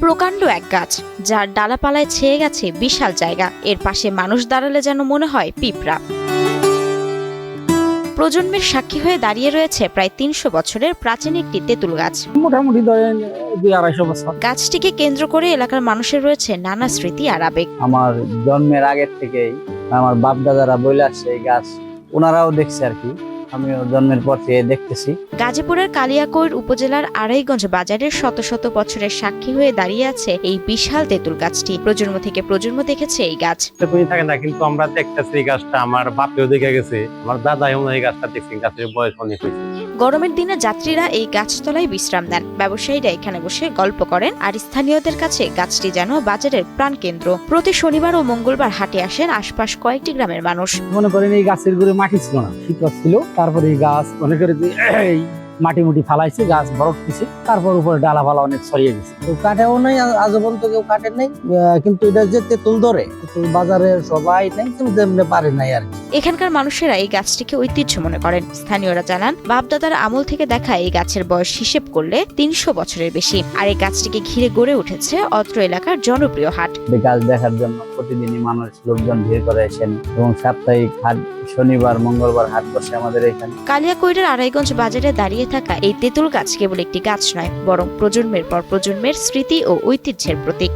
প্রকাণ্ড এক গাছ, যার ডালাপালায় ছেয়ে গেছে বিশাল জায়গা। এর পাশে মানুষ দাঁড়ালে যেন মনে হয় পিঁপড়া। প্রজন্মের সাক্ষী হয়ে দাঁড়িয়ে রয়েছে প্রায় ৩০০ বছরের প্রাচীন একটি তেঁতুল গাছ। মোটামুটি ধরেন ২-২৫০ বছর। গাছটিকে কেন্দ্র করে এলাকার মানুষের রয়েছে নানা স্মৃতি আর আবেগ। আমার জন্মের আগের থেকেই আমার বাপ দাদারা বলে আসছে এই গাছ, ওনারাও দেখছে আর কি, আমিও জন্মের পর থেকে দেখতেছি। গাজীপুরের কালিয়াকৈর উপজেলার আড়াইগঞ্জ বাজারের শত শত বছরের সাক্ষী হয়ে দাঁড়িয়ে আছে এই বিশাল তেঁতুল গাছটি। প্রজন্ম থেকে প্রজন্ম দেখেছে এই গাছ। থাকে না, কিন্তু আমরা দেখতেছি এই গাছটা, আমার বাপেও দেখে গেছে, আমার দাদা এমন এই গাছটা দেখছি, গাছের বয়স অনেক হয়েছে। গরমের দিনে যাত্রীরা এই গাছতলায় বিশ্রাম দেন, ব্যবসায়ীরা এখানে বসে গল্প করেন, আর স্থানীয়দের কাছে গাছটি যেন বাজারের প্রাণকেন্দ্র। প্রতি শনিবার ও মঙ্গলবার হাটে আসেন আশপাশ কয়েকটি গ্রামের মানুষ। মনে করেন এই গাছের গুড়ে মাটি ছিল না, শিকড় ছিল, তারপরে এই গাছ মনে করে যে এই মাটি মুটি ফালাইছে, গাছ বড় উঠতেছে, তারপর উপরে ডালাপালা অনেক ছড়িয়ে গেছে। কেউ কাটেও নাই, আজ পর্যন্ত কেউ কাটে নাই, কিন্তু এটা যে তেঁতুল ধরে, তেঁতুল বাজারে সবাই নাই, কিন্তু এমনি পারে নাই আর কি। এখানকার মানুষেরা এই গাছটিকে ঐতিহ্য মনে করেন। স্থানীয়রা জানান, বাপদাদার আমল থেকে দেখা এই গাছের বয়স হিসেব করলে ৩০০ বছরের বেশি। আর এই গাছটিকে ঘিরে গড়ে উঠেছে অত্র এলাকার জনপ্রিয় হাট। এই গাছ দেখার জন্য প্রতিদিনই মানুষ লোকজন ভিড় করে আসেন, এবং সাপ্তাহিক হাট শনিবার মঙ্গলবার হাট বসে আমাদের এখানে। কালিয়াকৈরের আড়াইগঞ্জ বাজারে দাঁড়িয়ে থাকা এই তেঁতুল গাছ কেবল একটি গাছ নয়, বরং প্রজন্মের পর প্রজন্মের স্মৃতি ও ঐতিহ্যের প্রতীক।